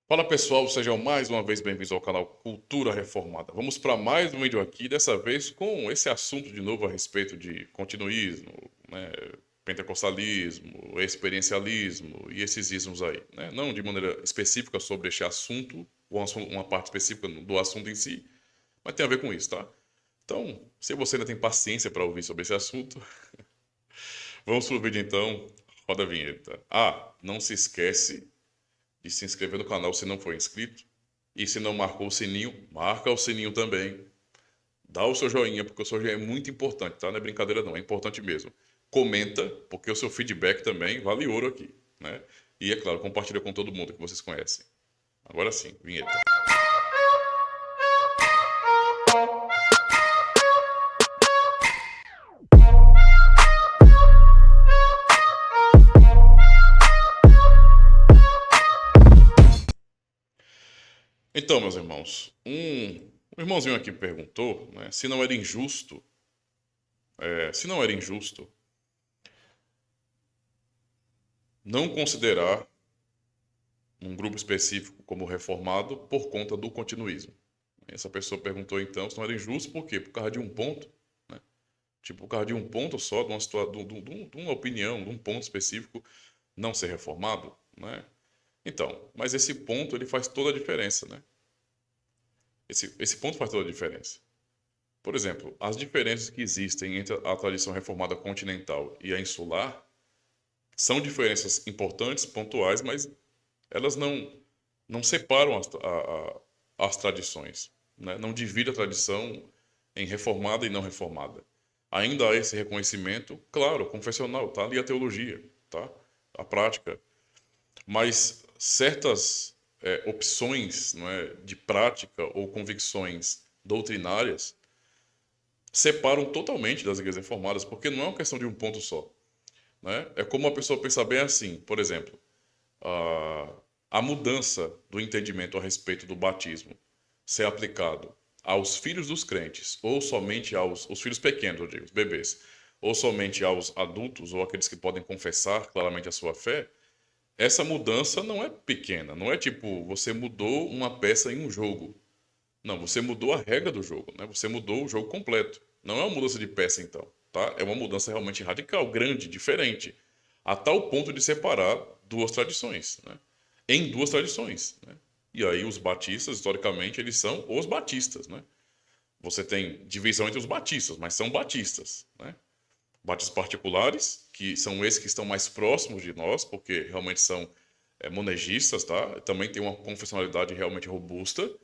Fala pessoal, sejam mais uma vez bem-vindos ao canal Cultura Reformada. Vamos para mais um vídeo aqui, dessa vez com esse assunto de novo a respeito de continuismo, né, pentecostalismo, experiencialismo e esses ismos aí, né? Não de maneira específica sobre este assunto, ou uma parte específica do assunto em si, mas tem a ver com isso, tá? Então, se você ainda tem paciência para ouvir sobre esse assunto, vamos pro vídeo então, roda a vinheta. Ah, não se esquece de se inscrever no canal se não for inscrito. E se não marcou o sininho, marca o sininho também. Dá o seu joinha, porque o seu joinha é muito importante, tá? Não é brincadeira não, é importante mesmo. Comenta, porque o seu feedback também vale ouro aqui, né? E é claro, compartilha com todo mundo que vocês conhecem. Agora sim, vinheta. Então, meus irmãos, um irmãozinho aqui perguntou, né, se não era injusto, se não era injusto não considerar um grupo específico como reformado por conta do continuismo. Essa pessoa perguntou então se não era injusto, por quê? Por causa de um ponto, né? Tipo, por causa de um ponto só, de uma, de uma opinião, de um ponto específico, não ser reformado, né? Então, mas esse ponto ele faz toda a diferença, né? Esse ponto faz toda a diferença. Por exemplo, as diferenças que existem entre a tradição reformada continental e a insular são diferenças importantes, pontuais, mas elas não separam as tradições, né? Não divide a tradição em reformada e não reformada. Ainda há esse reconhecimento, claro, confessional, tá ali a teologia, tá? A prática, mas certas opções, não é, de prática ou convicções doutrinárias separam totalmente das igrejas reformadas, porque não é uma questão de um ponto só, né? É como uma pessoa pensar bem assim, por exemplo, a, a mudança do entendimento a respeito do batismo ser aplicado aos filhos dos crentes, ou somente aos os filhos pequenos, eu digo, os bebês, ou somente aos adultos, ou aqueles que podem confessar claramente a sua fé, essa mudança não é pequena. Não é tipo, você mudou uma peça em um jogo. Não, você mudou a regra do jogo, né? Você mudou o jogo completo. Não é uma mudança de peça, então, tá? É uma mudança realmente radical, grande, diferente, a tal ponto de separar duas tradições, né? Em duas tradições, né? E aí os batistas, historicamente, eles são os batistas, né? Você tem divisão entre os batistas, mas são batistas, né? Batistas particulares, que são esses que estão mais próximos de nós, porque realmente são monegistas, tá? Também tem uma confessionalidade realmente robusta,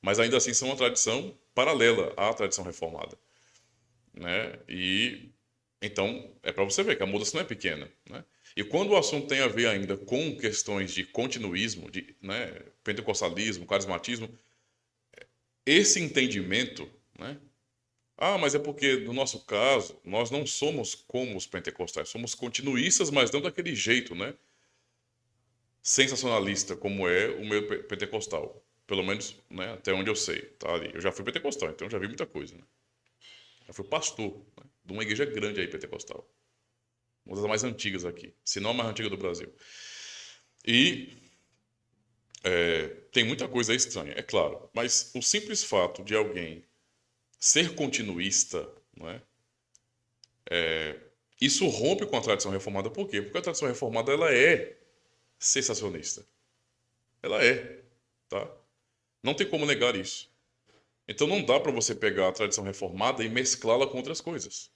mas ainda assim são uma tradição paralela à tradição reformada, né? E então é para você ver que a mudança não é pequena, né? E quando o assunto tem a ver ainda com questões de continuismo, de, né, pentecostalismo, carismatismo, esse entendimento, né? Ah, mas é porque no nosso caso nós não somos como os pentecostais, somos continuistas, mas não daquele jeito, né? Sensacionalista como é o meio pentecostal. Pelo menos, né, até onde eu sei, tá ali. Eu já fui pentecostal, então já vi muita coisa, né? Já fui pastor, né, de uma igreja grande aí pentecostal. Uma das mais antigas aqui, se não a mais antiga do Brasil. E tem muita coisa estranha, é claro. Mas o simples fato de alguém ser continuista, não é? Isso rompe com a tradição reformada. Por quê? Porque a tradição reformada ela é sensacionista. Ela é, tá? Não tem como negar isso. Então não dá para você pegar a tradição reformada e mesclá-la com outras coisas.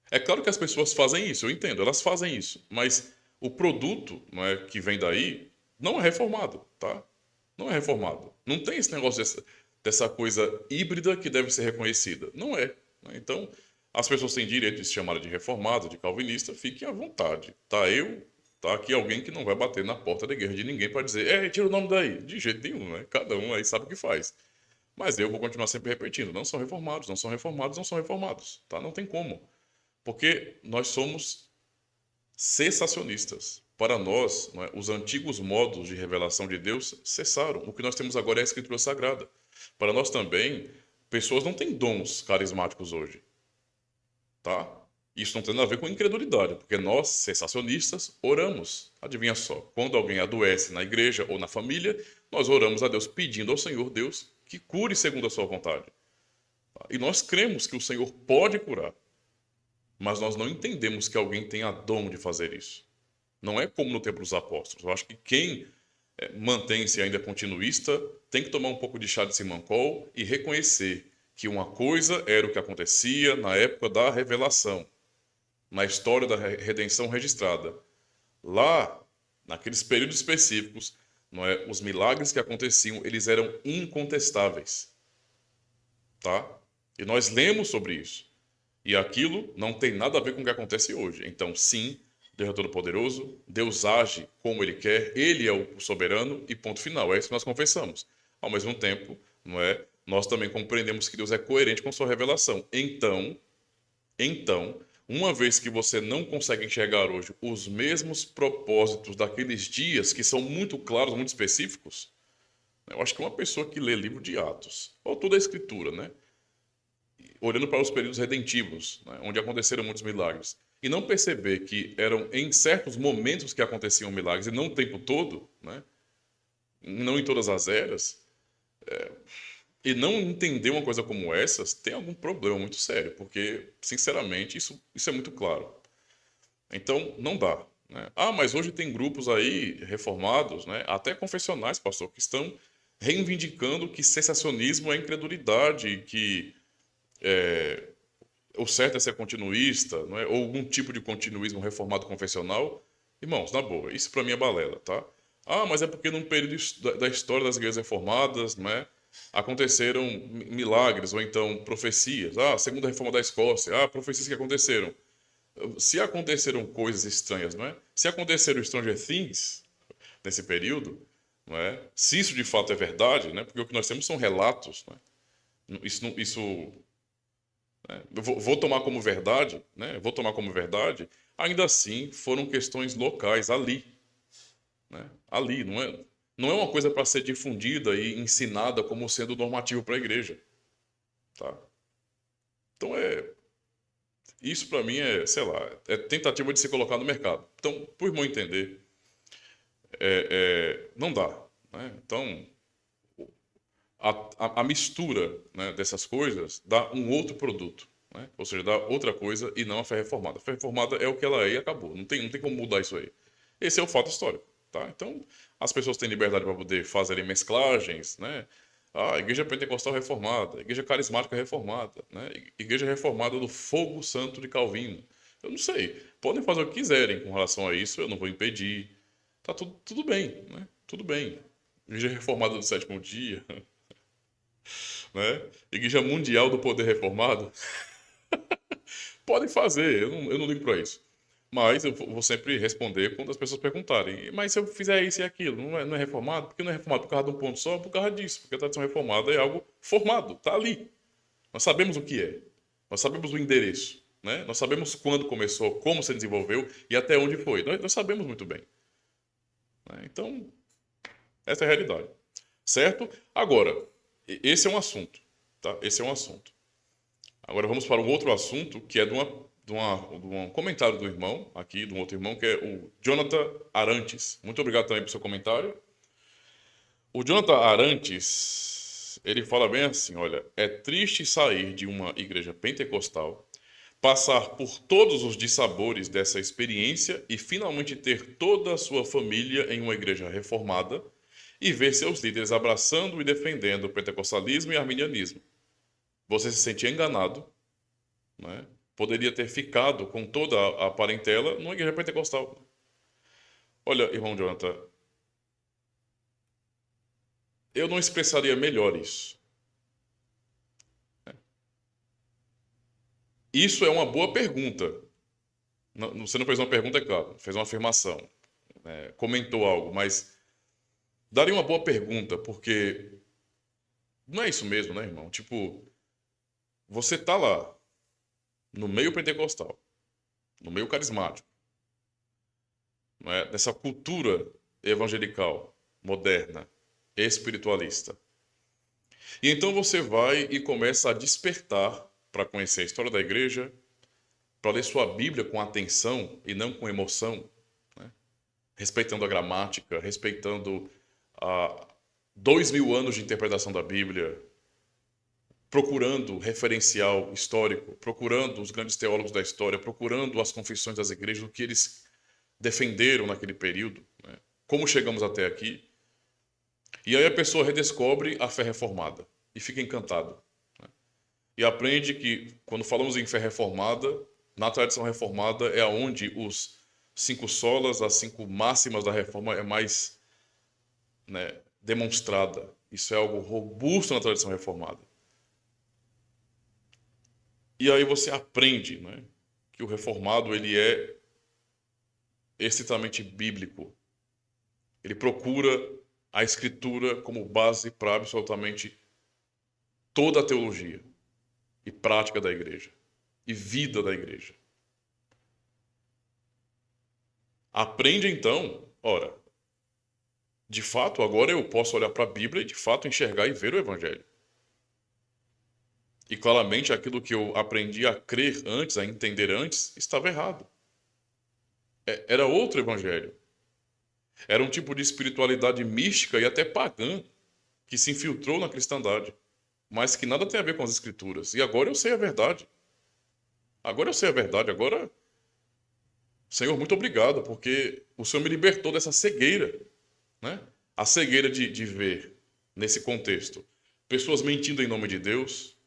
É claro que as pessoas fazem isso, eu entendo, elas fazem isso, mas o produto, não é, que vem daí não é reformado, tá? Não é reformado. Não tem esse negócio dessa coisa híbrida que deve ser reconhecida. Não é, né? Então, as pessoas têm direito de se chamar de reformado, de calvinista, fiquem à vontade. Tá aqui alguém que não vai bater na porta da igreja de ninguém para dizer, tira o nome daí. De jeito nenhum, né? Cada um aí sabe o que faz. Mas eu vou continuar sempre repetindo: não são reformados, não são reformados, não são reformados. Tá? Não tem como. Porque nós somos cessacionistas. Para nós, não é, os antigos modos de revelação de Deus cessaram. O que nós temos agora é a Escritura Sagrada. Para nós também, pessoas não têm dons carismáticos hoje. Tá? Isso não tem nada a ver com incredulidade, porque nós, sensacionistas, oramos. Adivinha só, quando alguém adoece na igreja ou na família, nós oramos a Deus pedindo ao Senhor Deus que cure segundo a sua vontade. E nós cremos que o Senhor pode curar, mas nós não entendemos que alguém tem a dom de fazer isso. Não é como no tempo dos apóstolos. Eu acho que quem mantém-se ainda continuista tem que tomar um pouco de chá de simancol e reconhecer que uma coisa era o que acontecia na época da revelação, na história da redenção registrada. Lá, naqueles períodos específicos, não é, os milagres que aconteciam, eles eram incontestáveis, tá? E nós lemos sobre isso. E aquilo não tem nada a ver com o que acontece hoje. Então, sim, Deus é todo-poderoso, Deus age como Ele quer, Ele é o soberano e ponto final. É isso que nós confessamos. Ao mesmo tempo, não é? Nós também compreendemos que Deus é coerente com sua revelação. Então, uma vez que você não consegue enxergar hoje os mesmos propósitos daqueles dias, que são muito claros, muito específicos, eu acho que uma pessoa que lê livro de Atos, ou toda a Escritura, né? Olhando para os períodos redentivos, né, onde aconteceram muitos milagres, e não perceber que eram em certos momentos que aconteciam milagres, e não o tempo todo, né, não em todas as eras, e não entender uma coisa como essas, tem algum problema muito sério, porque, sinceramente, isso é muito claro. Então, não dá. Né? Ah, mas hoje tem grupos aí reformados, né, até confessionais, pastor, que estão reivindicando que cessacionismo é incredulidade, que o certo é ser continuista, não é? Ou algum tipo de continuismo reformado confessional. Irmãos, na boa, isso para mim é balela, tá? Ah, mas é porque num período da história das igrejas reformadas, né, aconteceram milagres ou então profecias. Ah, segunda reforma da Escócia, profecias que aconteceram. Se aconteceram coisas estranhas, não é? Se aconteceram Stranger Things nesse período, não é? Se isso de fato é verdade, né? Porque o que nós temos são relatos, não é? Isso eu vou tomar como verdade, né? Vou tomar como verdade. Ainda assim, foram questões locais ali, né? Ali, não é uma coisa para ser difundida e ensinada como sendo normativo para a igreja, tá? Então isso para mim é, sei lá, é tentativa de se colocar no mercado. Então, por irmão entender, não dá, né? Então, a mistura, né, dessas coisas dá um outro produto, né? Ou seja, dá outra coisa e não a fé reformada. A fé reformada é o que ela é e acabou. Não tem como mudar isso aí. Esse é o fato histórico, tá? Então, as pessoas têm liberdade para poder fazerem mesclagens, né? A igreja pentecostal reformada, a igreja carismática reformada, né? Igreja reformada do fogo santo de Calvino. Eu não sei. Podem fazer o que quiserem com relação a isso, eu não vou impedir. Tá tudo bem, né? Tudo bem. Igreja reformada do sétimo dia, né? Igreja Mundial do Poder Reformado, podem fazer, eu não ligo para isso. Mas eu vou sempre responder quando as pessoas perguntarem. Mas se eu fizer isso e aquilo, não é reformado? Por que não é reformado? Por causa de um ponto só? Por causa disso. Porque a tradição reformada é algo formado, está ali. Nós sabemos o que é. Nós sabemos o endereço. Né? Nós sabemos quando começou, como se desenvolveu e até onde foi. Nós sabemos muito bem. Né? Então, essa é a realidade. Certo? Agora, esse é um assunto. Tá? Esse é um assunto. Agora vamos para um outro assunto, que é de um comentário do irmão, aqui, de um outro irmão, que é o Jonathan Arantes. Muito obrigado também pelo seu comentário. O Jonathan Arantes, ele fala bem assim, olha, é triste sair de uma igreja pentecostal, passar por todos os dissabores dessa experiência e finalmente ter toda a sua família em uma igreja reformada e ver seus líderes abraçando e defendendo o pentecostalismo e arminianismo. Você se sente enganado, né? Poderia ter ficado com toda a parentela numa igreja pentecostal. Olha, irmão Jonathan, eu não expressaria melhor isso. Isso é uma boa pergunta. Você não fez uma pergunta, é claro, fez uma afirmação, né? Comentou algo, mas daria uma boa pergunta, porque não é isso mesmo, né, irmão? Tipo, você tá lá, no meio pentecostal, no meio carismático, né, dessa cultura evangelical, moderna, espiritualista. E então você vai e começa a despertar para conhecer a história da igreja, para ler sua Bíblia com atenção e não com emoção, né? Respeitando a gramática, respeitando 2000 anos de interpretação da Bíblia, procurando referencial histórico, procurando os grandes teólogos da história, procurando as confissões das igrejas, o que eles defenderam naquele período, né? Como chegamos até aqui. E aí a pessoa redescobre a fé reformada e fica encantado, né? E aprende que, quando falamos em fé reformada, na tradição reformada é onde os 5 solas, as 5 máximas da reforma é mais, né, demonstrada. Isso é algo robusto na tradição reformada. E aí você aprende, né, que o reformado ele é estritamente bíblico. Ele procura a Escritura como base para absolutamente toda a teologia e prática da igreja e vida da igreja. Aprende então, ora, de fato, agora eu posso olhar para a Bíblia e de fato enxergar e ver o Evangelho. E claramente aquilo que eu aprendi a crer antes, a entender antes, estava errado. Era outro Evangelho. Era um tipo de espiritualidade mística e até pagã que se infiltrou na cristandade, mas que nada tem a ver com as Escrituras. E agora eu sei a verdade. Agora eu sei a verdade. Agora, Senhor, muito obrigado, porque o Senhor me libertou dessa cegueira, né? A cegueira de ver, nesse contexto, pessoas mentindo em nome de Deus.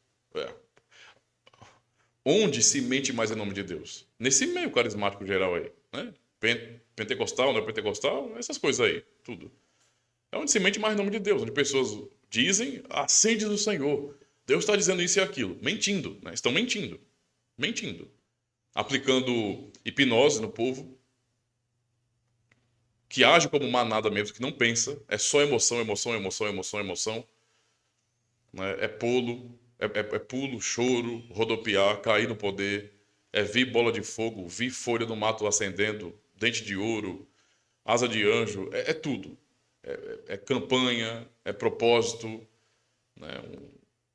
Onde se mente mais em nome de Deus? Nesse meio carismático geral aí, né? Pentecostal, não é pentecostal, essas coisas aí, tudo. É onde se mente mais em nome de Deus, onde pessoas dizem, assim diz o Senhor. Deus está dizendo isso e aquilo, mentindo, né? Estão mentindo, mentindo. Aplicando hipnose no povo, que age como manada mesmo, que não pensa, é só emoção, emoção, emoção, emoção, emoção, né? É pulo, choro, rodopiar, cair no poder, é vir bola de fogo, vir folha no mato acendendo, dente de ouro, asa de anjo, é tudo. É campanha, é propósito, né?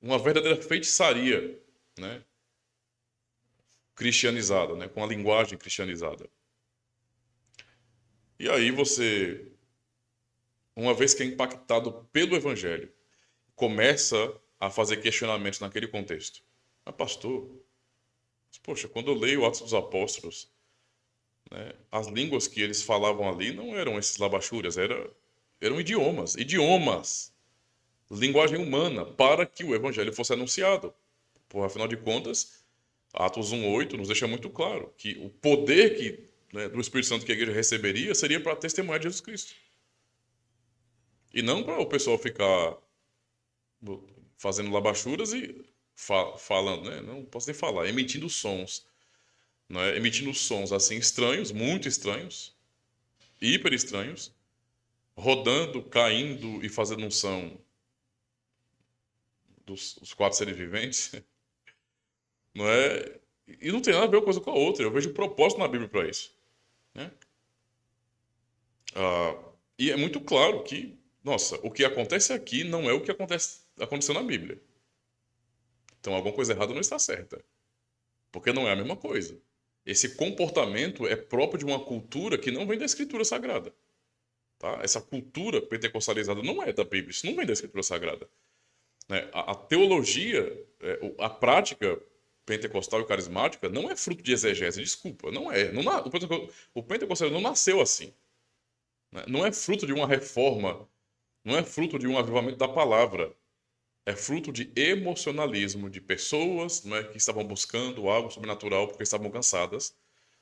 Uma verdadeira feitiçaria, né? Cristianizada, né? Com a linguagem cristianizada. E aí você, uma vez que é impactado pelo Evangelho, começa a fazer questionamentos naquele contexto. Mas, pastor, poxa, quando eu leio Atos dos Apóstolos, né, as línguas que eles falavam ali não eram esses labachúrias, eram idiomas, idiomas, linguagem humana, para que o evangelho fosse anunciado. Por afinal de contas, Atos 1:8 nos deixa muito claro que o poder né, do Espírito Santo que a igreja receberia seria para testemunhar de Jesus Cristo. E não para o pessoal ficar fazendo labachuras e falando, né? Não posso nem falar, emitindo sons, né? Emitindo sons assim estranhos, muito estranhos, hiper estranhos, rodando, caindo e fazendo unção dos 4 seres viventes, não é? E não tem nada a ver uma coisa com a outra. Eu vejo propósito na Bíblia para isso, né? E é muito claro que, nossa, o que acontece aqui não é o que aconteceu na Bíblia. Então alguma coisa errada não está certa, porque não é a mesma coisa. Esse comportamento é próprio de uma cultura que não vem da Escritura Sagrada. Tá? Essa cultura pentecostalizada não é da Bíblia, isso não vem da Escritura Sagrada. Né? A teologia, a prática pentecostal e carismática não é fruto de exegese, desculpa, não é. Não, o pentecostalismo não nasceu assim. Né? Não é fruto de uma reforma, não é fruto de um avivamento da palavra. É fruto de emocionalismo de pessoas, não é, que estavam buscando algo sobrenatural porque estavam cansadas,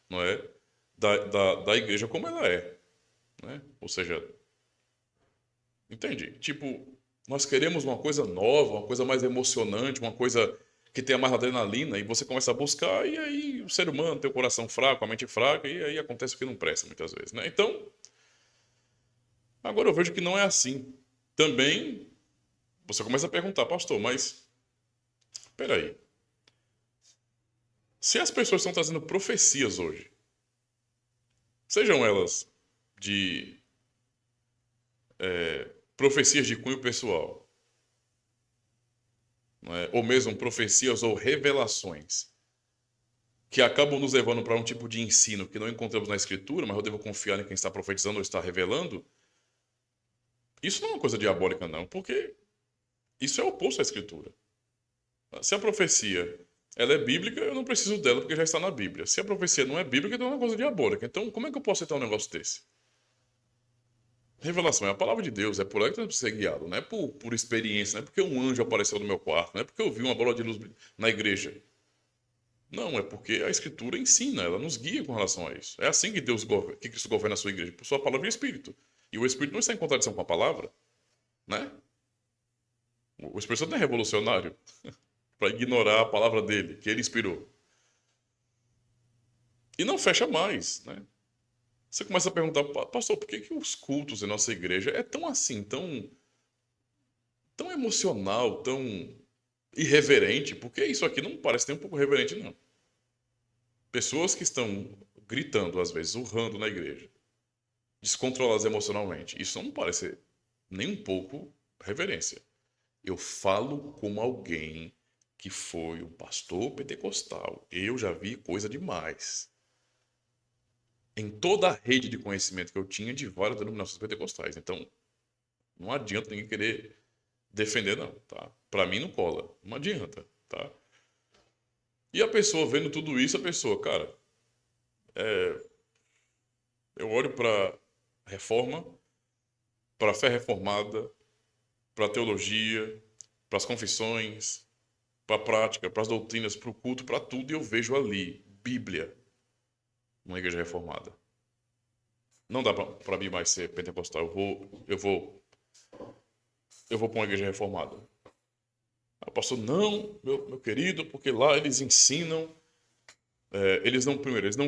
não é, da igreja como ela é. Né? Ou seja, entende? Tipo, nós queremos uma coisa nova, uma coisa mais emocionante, uma coisa que tenha mais adrenalina, e você começa a buscar, e aí o ser humano tem o coração fraco, a mente fraca, e aí acontece o que não presta muitas vezes, né? Então, agora eu vejo que não é assim. Também, você começa a perguntar, pastor, mas, peraí, se as pessoas estão trazendo profecias hoje, sejam elas de profecias de cunho pessoal, não é? Ou mesmo profecias ou revelações, que acabam nos levando para um tipo de ensino que não encontramos na Escritura, mas eu devo confiar em quem está profetizando ou está revelando, isso não é uma coisa diabólica, não, porque isso é oposto à Escritura. Se a profecia ela é bíblica, eu não preciso dela porque já está na Bíblia. Se a profecia não é bíblica, então é uma coisa diabólica. Então, como é que eu posso aceitar um negócio desse? Revelação é a palavra de Deus, é por ela que nós precisamos ser guiados, não é por experiência, não é porque um anjo apareceu no meu quarto, não é porque eu vi uma bola de luz na igreja. Não, é porque a Escritura ensina, ela nos guia com relação a isso. É assim que que Cristo governa a sua igreja, por sua palavra e Espírito. E o Espírito não está em contradição com a palavra, né? O Espírito Santo não é revolucionário para ignorar a palavra dele, que ele inspirou. E não fecha mais, né? Você começa a perguntar, pastor, por que que os cultos em nossa igreja é tão assim, tão emocional, tão irreverente? Porque isso aqui não parece nem um pouco reverente, não. Pessoas que estão gritando, às vezes, urrando na igreja, descontroladas emocionalmente. Isso não parece nem um pouco reverência. Eu falo como alguém que foi um pastor pentecostal. Eu já vi coisa demais. Em toda a rede de conhecimento que eu tinha de várias denominações pentecostais. Então, não adianta ninguém querer defender, não, tá? Pra mim não cola. Não adianta, tá? E a pessoa vendo tudo isso, a pessoa, cara, eu olho pra reforma, pra fé reformada, pra teologia, pras confissões, pra prática, pras doutrinas, pro culto, pra tudo, e eu vejo ali, Bíblia, uma igreja reformada. Não dá pra mim mais ser pentecostal. Eu vou pra uma igreja reformada. Aí o pastor, não, meu querido, porque lá eles ensinam, eles não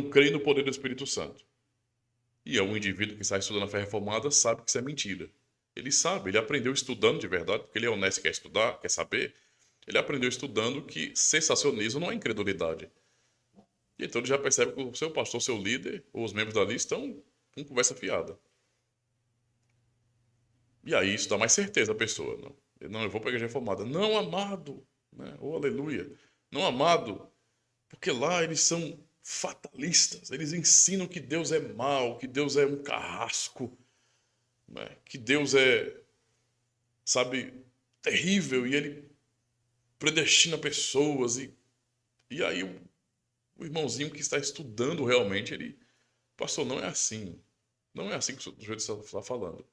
creem no poder do Espírito Santo. E é um indivíduo que está estudando a fé reformada sabe que isso é mentira. Ele sabe, ele aprendeu estudando de verdade, porque ele é honesto e quer estudar, quer saber. Ele aprendeu estudando que sensacionismo não é incredulidade. E então ele já percebe que o seu pastor, seu líder, ou os membros dali estão com conversa fiada. E aí isso dá mais certeza à pessoa. Não, eu vou para a igreja reformada. Não, amado, né? Oh, aleluia. Não, amado, porque lá eles são fatalistas. Eles ensinam que Deus é mau, que Deus é um carrasco, né? Que Deus é, sabe, terrível e ele predestina pessoas. E aí o irmãozinho que está estudando realmente, ele, pastor, não é assim. Não é assim que o sujeito está falando.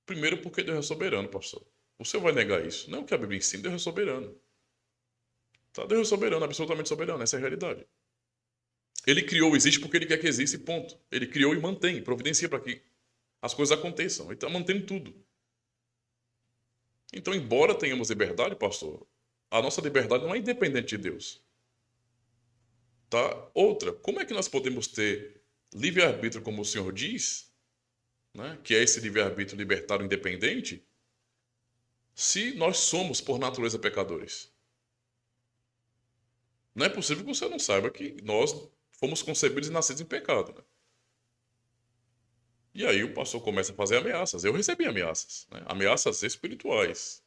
Primeiro porque Deus é soberano, pastor. O senhor vai negar isso? Não é o que a Bíblia ensina, Deus é soberano. Tá? Deus é soberano, absolutamente soberano, essa é a realidade. Ele criou, existe porque ele quer que exista e ponto. Ele criou e mantém, providencia para que as coisas aconteçam. Ele está mantendo tudo. Então, embora tenhamos liberdade, pastor, a nossa liberdade não é independente de Deus. Tá? Outra, como é que nós podemos ter livre-arbítrio, como o senhor diz, né, que é esse livre-arbítrio libertário independente, se nós somos, por natureza, pecadores? Não é possível que você não saiba que nós fomos concebidos e nascidos em pecado, né? E aí o pastor começa a fazer ameaças. Eu recebi ameaças, né? Ameaças espirituais.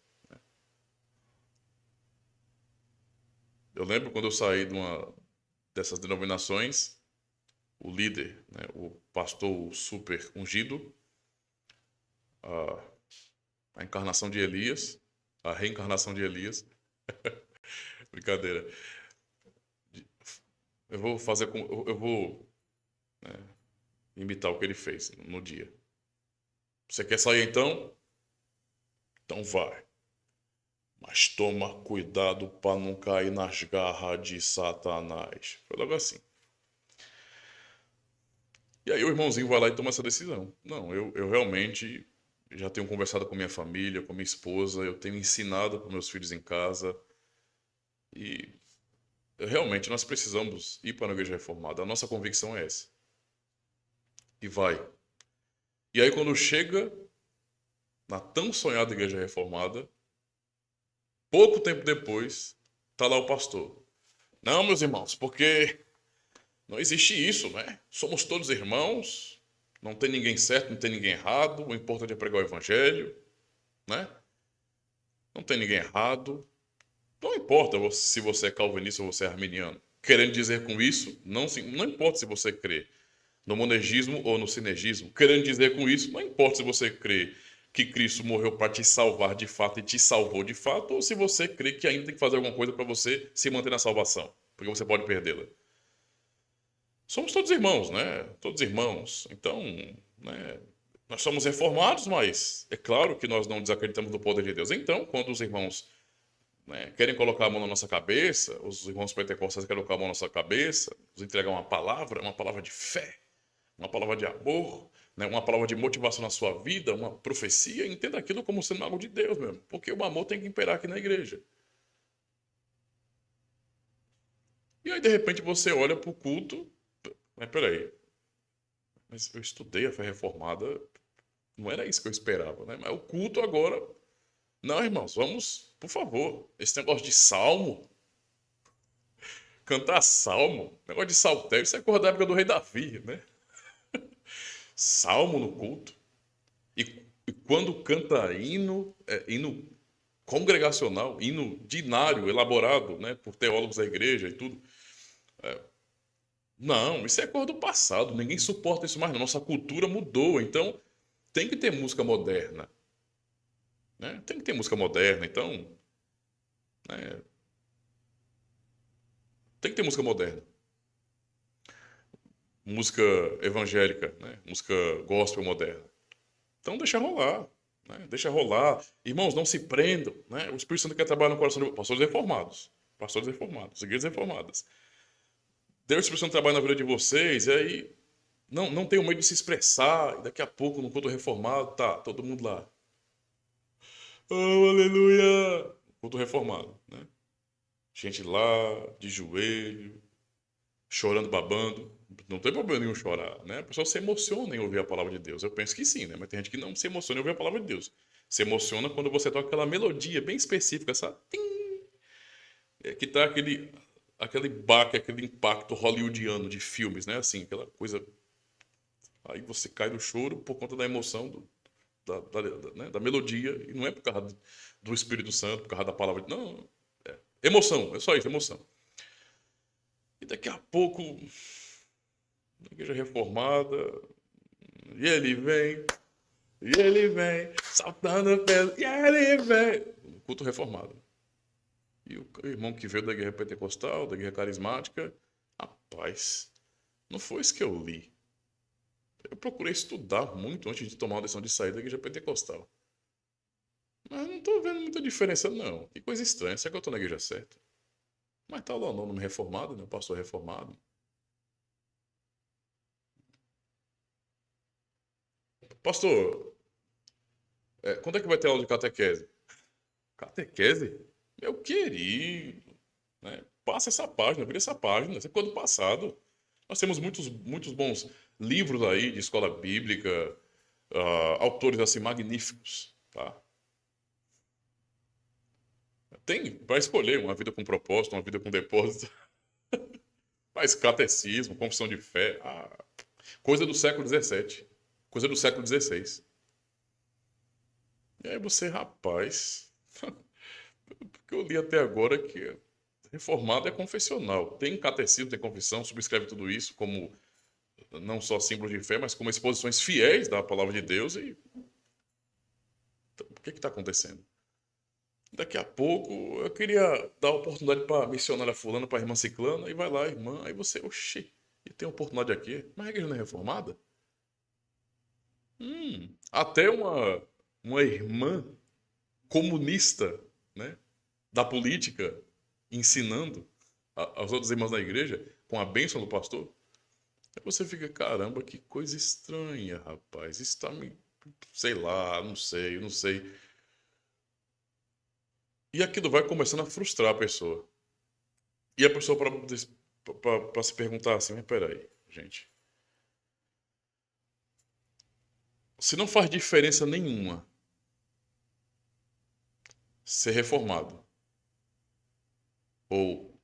Eu lembro quando eu saí dessas denominações, o líder, né, o pastor super ungido, a, a encarnação de Elias, a reencarnação de Elias, brincadeira. Eu vou fazer com, eu vou imitar o que ele fez no dia. Você quer sair então? Então vai. Mas toma cuidado para não cair nas garras de Satanás. Foi logo assim. E aí o irmãozinho vai lá e toma essa decisão. Não, eu realmente já tenho conversado com minha família, com minha esposa, eu tenho ensinado para meus filhos em casa. E realmente nós precisamos ir para a igreja reformada. A nossa convicção é essa. E vai. E aí quando chega na tão sonhada igreja reformada, pouco tempo depois, tá lá o pastor. Não, meus irmãos, porque não existe isso, né? Somos todos irmãos, não tem ninguém certo, não tem ninguém errado, o importante é pregar o evangelho, né? Não tem ninguém errado. Não importa se você é calvinista ou você é arminiano. Querendo dizer com isso, não importa se você crê no monergismo ou no sinergismo. Querendo dizer com isso, não importa se você crê que Cristo morreu para te salvar de fato e te salvou de fato, ou se você crê que ainda tem que fazer alguma coisa para você se manter na salvação, porque você pode perdê-la. Somos todos irmãos, né? Todos irmãos. Então, né, nós somos reformados, mas é claro que nós não desacreditamos do poder de Deus. Então, quando os irmãos, né, querem colocar a mão na nossa cabeça, os irmãos pentecostais querem colocar a mão na nossa cabeça, nos entregar uma palavra de fé, uma palavra de amor, né, uma palavra de motivação na sua vida, uma profecia, entenda aquilo como sendo algo de Deus mesmo, porque o amor tem que imperar aqui na igreja. E aí, de repente, você olha para o culto, mas peraí, mas eu estudei a fé reformada, não era isso que eu esperava, né? Mas o culto agora. Não, irmãos, vamos, por favor. Esse negócio de salmo, cantar salmo, negócio de saltério, isso é coisa da época do rei Davi, né? Salmo no culto. E quando canta hino, hino congregacional, hino dinário, elaborado, né, por teólogos da igreja e tudo. Não, isso é coisa do passado, ninguém suporta isso mais, não. Nossa cultura mudou, então tem que ter música moderna, né? Tem que ter música moderna, então, né, tem que ter música moderna. Música evangélica, né? Música gospel moderna. Então deixa rolar, né? Deixa rolar. Irmãos, não se prendam, né? O Espírito Santo quer trabalhar no coração de pastores reformados, igrejas reformadas. Deus, o Espírito Santo trabalha na vida de vocês, e aí não tenham medo de se expressar, e daqui a pouco, no culto reformado, tá todo mundo lá. Oh, aleluia! Culto reformado, né? Gente lá, de joelho, chorando, babando. Não tem problema nenhum chorar, né? A pessoa se emociona em ouvir a palavra de Deus. Eu penso que sim, né? Mas tem gente que não se emociona em ouvir a palavra de Deus. Se emociona quando você toca aquela melodia bem específica, sabe? Tim! É que tá aquele baque, aquele impacto hollywoodiano de filmes, né? Assim, aquela coisa. Aí você cai no choro por conta da emoção né? Da melodia. E não é por causa do Espírito Santo, por causa da palavra. Não. Emoção, é só isso, emoção. E daqui a pouco, na igreja reformada, e ele vem, saltando pelo, e ele vem. Culto reformado. E o irmão que veio da igreja pentecostal, da igreja carismática, rapaz, não foi isso que eu li. Eu procurei estudar muito antes de tomar uma decisão de sair da igreja pentecostal. Mas não tô vendo muita diferença, não. Que coisa estranha. Será que eu tô na igreja certa? Mas tá lá o nome reformado, né? O pastor reformado. Pastor, quando é que vai ter aula de catequese? Catequese? Meu querido, né? Passa essa página, vira essa página. Isso é coisa do passado. Nós temos muitos bons livros aí de escola bíblica, autores assim magníficos, tá? Tem para escolher uma vida com propósito, uma vida com depósito, mas catecismo, confissão de fé, coisa do século XVII, coisa do século XVI. E aí você, rapaz, porque eu li até agora que reformado é confessional. Tem catecismo, tem confissão, subscreve tudo isso como não só símbolos de fé, mas como exposições fiéis da palavra de Deus. E o que está acontecendo? Daqui a pouco eu queria dar oportunidade para a missionária fulana, para a irmã ciclana, e vai lá, irmã, aí você, oxi, e tem oportunidade aqui? Mas a igreja não é reformada? Até uma irmã comunista, né, da política, ensinando aos outros irmãos da igreja, com a bênção do pastor. Aí você fica, caramba, que coisa estranha, rapaz. Isso tá me. Sei lá, não sei. E aquilo vai começando a frustrar a pessoa. E a pessoa para se perguntar assim, mas peraí, gente. Se não faz diferença nenhuma ser reformado, ou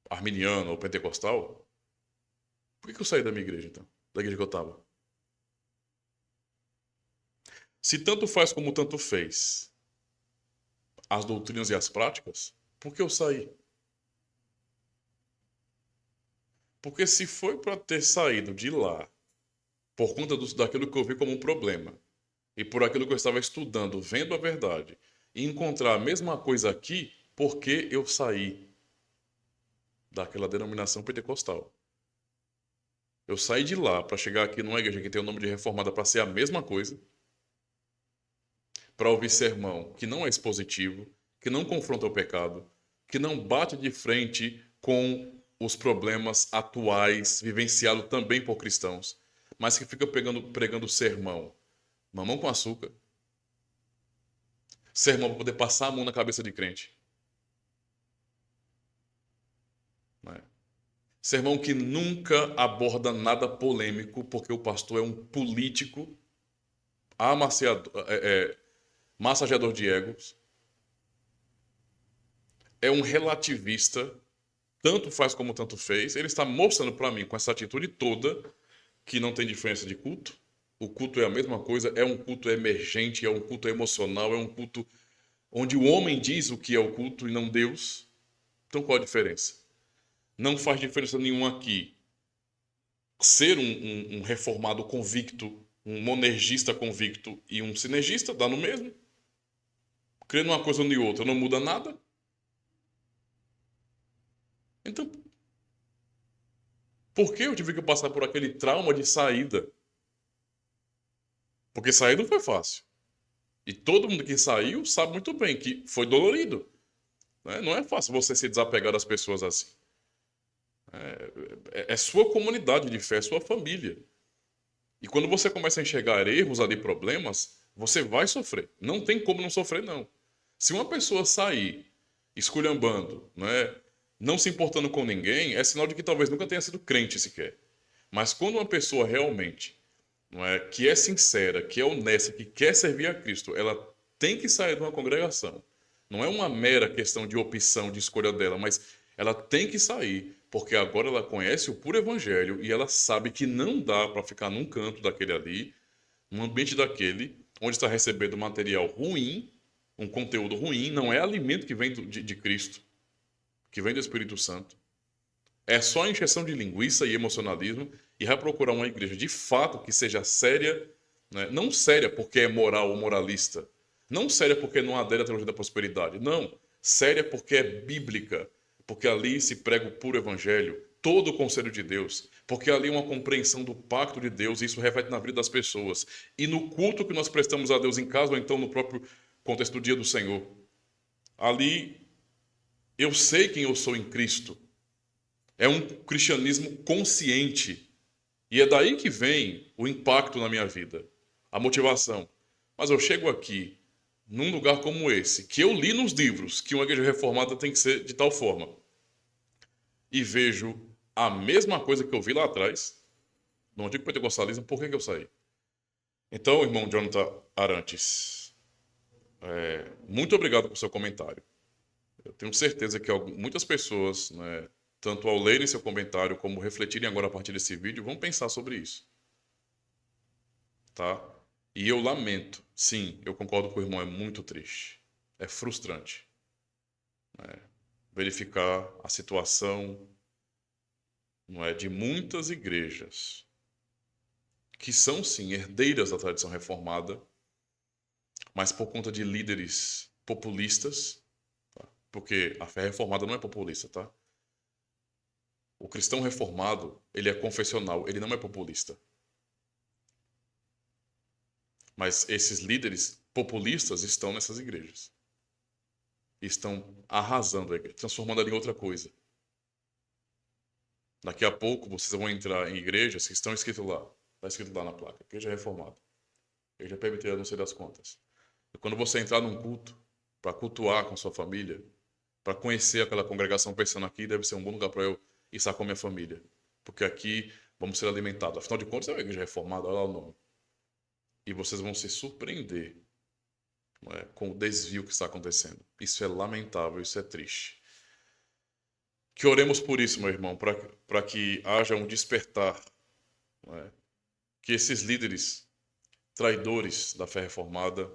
arminiano, ou pentecostal, por que eu saí da minha igreja então? Da igreja que eu estava? Se tanto faz como tanto fez as doutrinas e as práticas, por que eu saí? Porque se foi para ter saído de lá por conta daquilo que eu vi como um problema, e por aquilo que eu estava estudando, vendo a verdade, e encontrar a mesma coisa aqui, por que eu saí daquela denominação pentecostal? Eu saí de lá para chegar aqui numa igreja que tem o nome de reformada para ser a mesma coisa, para ouvir sermão que não é expositivo, que não confronta o pecado, que não bate de frente com os problemas atuais, vivenciados também por cristãos, mas que fica pregando sermão, mamão com açúcar, sermão para poder passar a mão na cabeça de crente. Né? Sermão que nunca aborda nada polêmico, porque o pastor é um político, massageador de egos, é um relativista, tanto faz como tanto fez. Ele está mostrando para mim, com essa atitude toda, que não tem diferença de culto. O culto é a mesma coisa, é um culto emergente, é um culto emocional, é um culto onde o homem diz o que é o culto e não Deus. Então qual a diferença? Não faz diferença nenhuma aqui ser um reformado convicto, um monergista convicto e um sinergista, dá no mesmo. Crer numa coisa ou em outra não muda nada. Então, por que eu tive que passar por aquele trauma de saída? Porque sair não foi fácil. E todo mundo que saiu sabe muito bem que foi dolorido. Né? Não é fácil você se desapegar das pessoas assim. É sua comunidade de fé, é sua família. E quando você começa a enxergar erros ali, problemas, você vai sofrer. Não tem como não sofrer, não. Se uma pessoa sair esculhambando, né, não se importando com ninguém, é sinal de que talvez nunca tenha sido crente sequer. Mas quando uma pessoa realmente, não é, que é sincera, que é honesta, que quer servir a Cristo, ela tem que sair de uma congregação. Não é uma mera questão de opção, de escolha dela, mas ela tem que sair, porque agora ela conhece o puro evangelho e ela sabe que não dá para ficar num canto daquele ali, num ambiente daquele, onde está recebendo material ruim, um conteúdo ruim, não é alimento que vem de Cristo, que vem do Espírito Santo. É só injeção de linguiça e emocionalismo e vai procurar uma igreja de fato que seja séria, né? Não séria porque é moral ou moralista, não séria porque não adere à teologia da prosperidade, não. Séria porque é bíblica, porque ali se prega o puro evangelho, todo o conselho de Deus, porque ali é uma compreensão do pacto de Deus e isso reflete na vida das pessoas. E no culto que nós prestamos a Deus em casa ou então no próprio contexto do dia do Senhor. Ali eu sei quem eu sou em Cristo. É um cristianismo consciente. E é daí que vem o impacto na minha vida, a motivação. Mas eu chego aqui, num lugar como esse, que eu li nos livros que uma igreja reformada tem que ser de tal forma, e vejo a mesma coisa que eu vi lá atrás, no antigo pentecostalismo, por que eu saí? Então, irmão Jonathan Arantes, muito obrigado por seu comentário. Eu tenho certeza que muitas pessoas, né, tanto ao lerem seu comentário como refletirem agora a partir desse vídeo, vão pensar sobre isso. Tá? E eu lamento, sim, eu concordo com o irmão, é muito triste. É frustrante, né, verificar a situação, não é, de muitas igrejas que são, sim, herdeiras da tradição reformada, mas por conta de líderes populistas, tá? Porque a fé reformada não é populista, tá? O cristão reformado, ele é confessional, ele não é populista. Mas esses líderes populistas estão nessas igrejas. Estão arrasando a igreja, transformando ela em outra coisa. Daqui a pouco vocês vão entrar em igrejas que estão escrito lá. Está escrito lá na placa. Igreja reformada. Igreja permitida não sei das contas. E quando você entrar num culto, para cultuar com a sua família, para conhecer aquela congregação pensando aqui, deve ser um bom lugar para eu estar com a minha família. Porque aqui vamos ser alimentados. Afinal de contas, é uma igreja reformada, olha lá o nome. E vocês vão se surpreender, não é, com o desvio que está acontecendo. Isso é lamentável, isso é triste. Que oremos por isso, meu irmão, para que haja um despertar, não é? Que esses líderes traidores da fé reformada,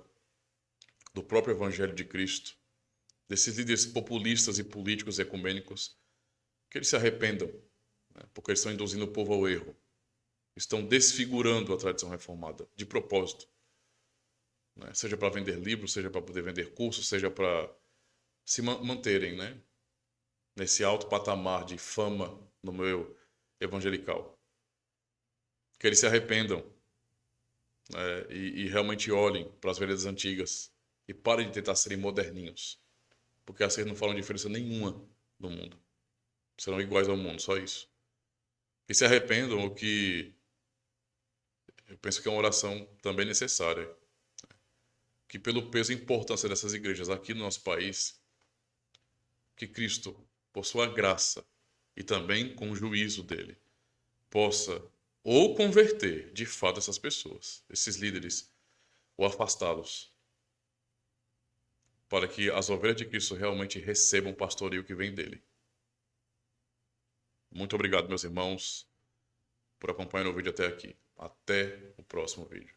do próprio Evangelho de Cristo, desses líderes populistas e políticos ecumênicos, que eles se arrependam, né? Porque eles estão induzindo o povo ao erro. Estão desfigurando a tradição reformada, de propósito. Né? Seja para vender livros, seja para poder vender cursos, seja para se manterem, né? Nesse alto patamar de fama no meio evangelical. Que eles se arrependam, né? E realmente olhem para as veredas antigas e parem de tentar serem moderninhos. Porque assim não falam diferença nenhuma no mundo. Serão iguais ao mundo, só isso. Que se arrependam, o que eu penso que é uma oração também necessária. Que pelo peso e importância dessas igrejas aqui no nosso país, que Cristo, por sua graça e também com o juízo dele, possa ou converter de fato essas pessoas, esses líderes, ou afastá-los, para que as ovelhas de Cristo realmente recebam o pastoreio que vem dele. Muito obrigado, meus irmãos, por acompanhar o vídeo até aqui. Até o próximo vídeo.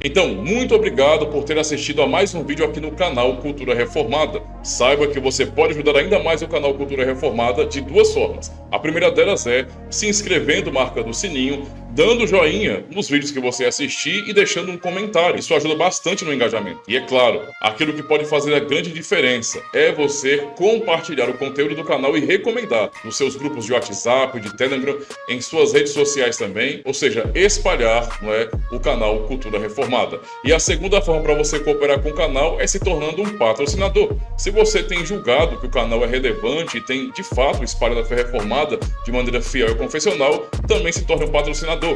Então, muito obrigado por ter assistido a mais um vídeo aqui no canal Cultura Reformada. Saiba que você pode ajudar ainda mais o canal Cultura Reformada de duas formas. A primeira delas é se inscrevendo, marcando o sininho, dando joinha nos vídeos que você assistir e deixando um comentário. Isso ajuda bastante no engajamento. E é claro, aquilo que pode fazer a grande diferença é você compartilhar o conteúdo do canal e recomendar nos seus grupos de WhatsApp, de Telegram, em suas redes sociais também, ou seja, espalhar, não é, o canal Cultura Reformada. E a segunda forma para você cooperar com o canal é se tornando um patrocinador. Se você tem julgado que o canal é relevante e tem de fato espalhado a fé reformada de maneira fiel e confessional, também se torne um patrocinador.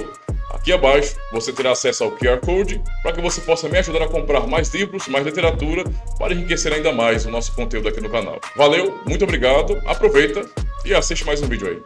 Aqui abaixo você terá acesso ao QR Code para que você possa me ajudar a comprar mais livros, mais literatura, para enriquecer ainda mais o nosso conteúdo aqui no canal. Valeu, muito obrigado, aproveita e assiste mais um vídeo aí.